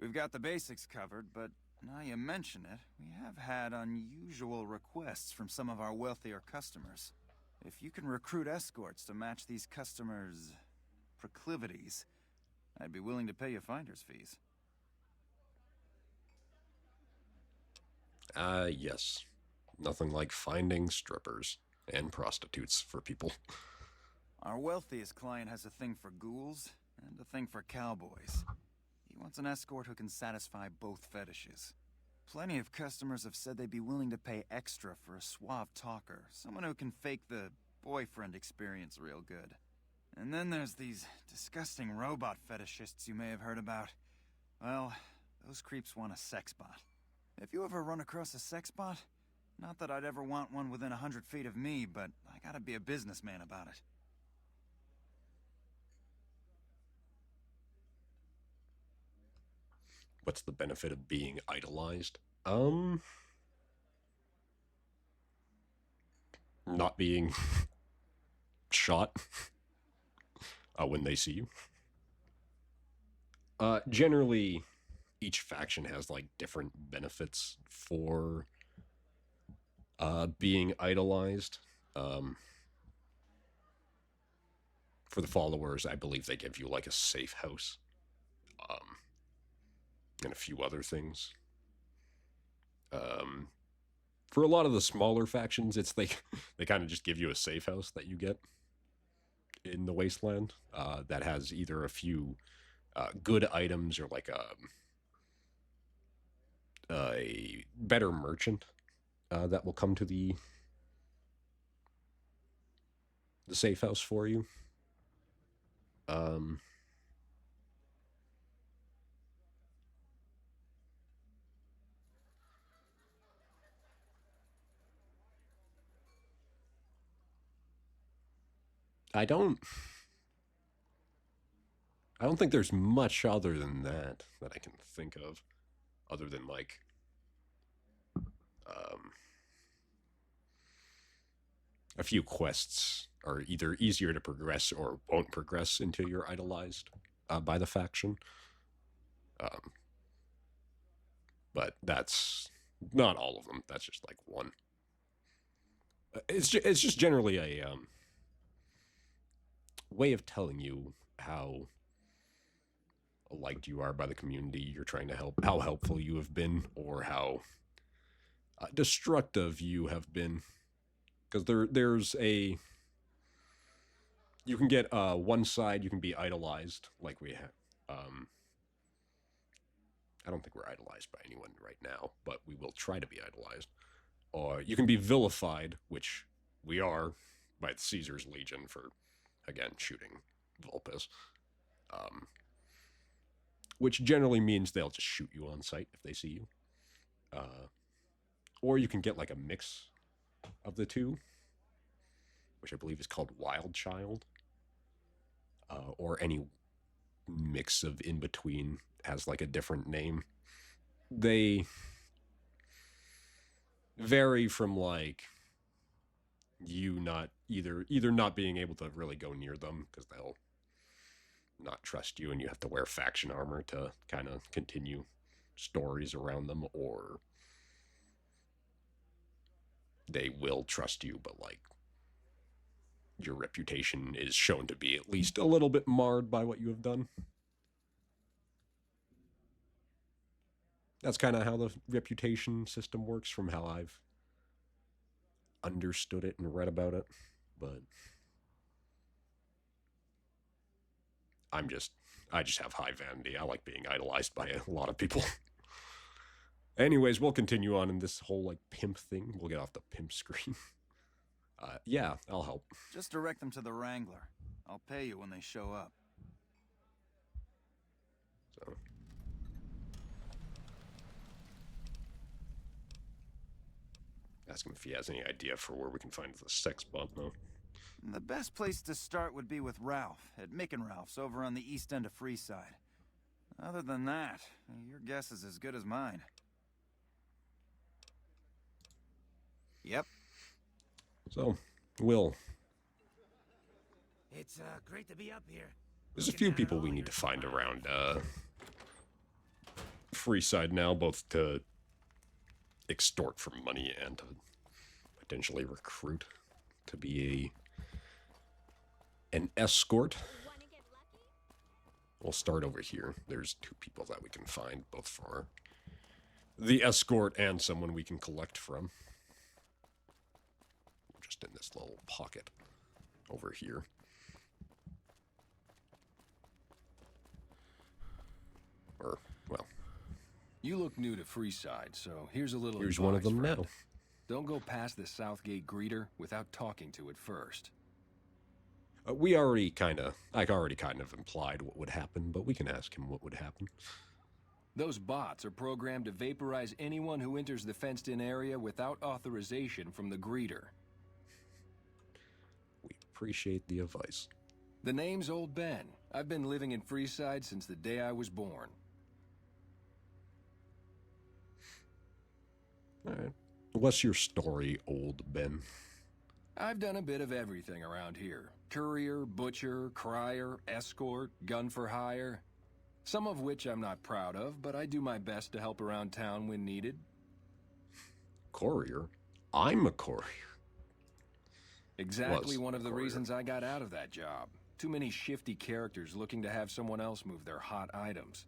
We've got the basics covered, but now you mention it, we have had unusual requests from some of our wealthier customers. If you can recruit escorts to match these customers' proclivities, I'd be willing to pay you finder's fees. Yes. Nothing like finding strippers and prostitutes for people. Our wealthiest client has a thing for ghouls and a thing for cowboys. He wants an escort who can satisfy both fetishes. Plenty of customers have said they'd be willing to pay extra for a suave talker, someone who can fake the boyfriend experience real good. And then there's these disgusting robot fetishists you may have heard about. Well, those creeps want a sex bot. If you ever run across a sex bot, not that I'd ever want one within 100 feet of me, but I gotta be a businessman about it. What's the benefit of being idolized? Not being shot when they see you. Generally, each faction has like different benefits for being idolized. For the followers, I believe they give you like a safe house, and a few other things. For a lot of the smaller factions, it's they kind of just give you a safe house that you get in the wasteland that has either a few good items or like a better merchant that will come to the safe house for you. I don't think there's much other than that I can think of, other than like a few quests are either easier to progress or won't progress until you're idolized by the faction. But that's not all of them. That's just like one. It's just generally a way of telling you how liked you are by the community you're trying to help, how helpful you have been, or how destructive you have been. Because there's a... You can get one side, you can be idolized, like we have. I don't think we're idolized by anyone right now, but we will try to be idolized. Or you can be vilified, which we are, by the Caesar's Legion for, again, shooting Vulpes. Which generally means they'll just shoot you on sight if they see you. Or you can get like a mix of the two, which I believe is called Wild Child. Or any mix of in between has like a different name. They vary from like you not either not being able to really go near them because they'll not trust you and you have to wear faction armor to kind of continue stories around them, or they will trust you but like your reputation is shown to be at least a little bit marred by what you have done. That's kind of how the reputation system works from how I've understood it and read about it. But I just have high vanity. I like being idolized by a lot of people. Anyways, we'll continue on in this whole like pimp thing. We'll get off the pimp screen. Yeah, I'll help. Just direct them to the Wrangler. I'll pay you when they show up. So. Ask him if he has any idea for where we can find the sex bomb, though. The best place to start would be with Ralph, at Mick and Ralph's over on the east end of Freeside. Other than that, your guess is as good as mine. Yep. So, Will. It's great to be up here. There's a few people we need to find around Freeside now, both to extort for money and to potentially recruit to be an escort. We'll start over here. There's 2 people that we can find, both for the escort and someone we can collect from. Just in this little pocket over here. Or, well. You look new to Freeside, so here's a little Here's advice, one of them friend. now. Don't go past the Southgate greeter without talking to it first. I already kind of implied what would happen, but we can ask him what would happen. Those bots are programmed to vaporize anyone who enters the fenced-in area without authorization from the greeter. We appreciate the advice. The name's Old Ben. I've been living in Freeside since the day I was born. Alright. What's your story, Old Ben? I've done a bit of everything around here. Courier, butcher, crier, escort, gun for hire. Some of which I'm not proud of, but I do my best to help around town when needed. Courier? I'm a courier. Exactly one of the reasons I got out of that job. Too many shifty characters looking to have someone else move their hot items.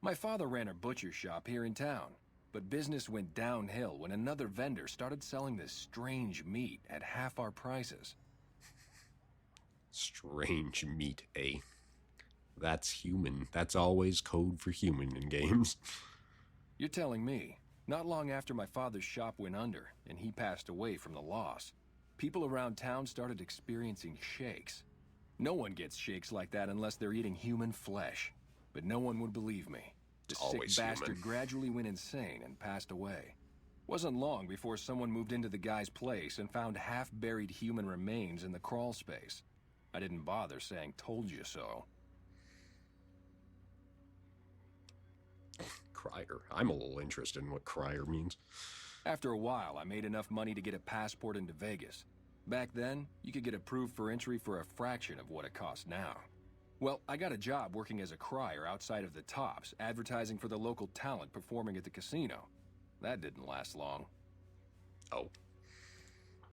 My father ran a butcher shop here in town, but business went downhill when another vendor started selling this strange meat at half our prices. Strange meat, eh? That's human. That's always code for human in games. You're telling me, not long after my father's shop went under and he passed away from the loss, people around town started experiencing shakes. No one gets shakes like that unless they're eating human flesh. But no one would believe me. The sick bastard gradually went insane and passed away. Wasn't long before someone moved into the guy's place and found half-buried human remains in the crawl space. I didn't bother saying, "Told you so." Crier. I'm a little interested in what crier means. After a while, I made enough money to get a passport into Vegas. Back then, you could get approved for entry for a fraction of what it costs now. Well, I got a job working as a crier outside of the Tops, advertising for the local talent performing at the casino. That didn't last long. Oh,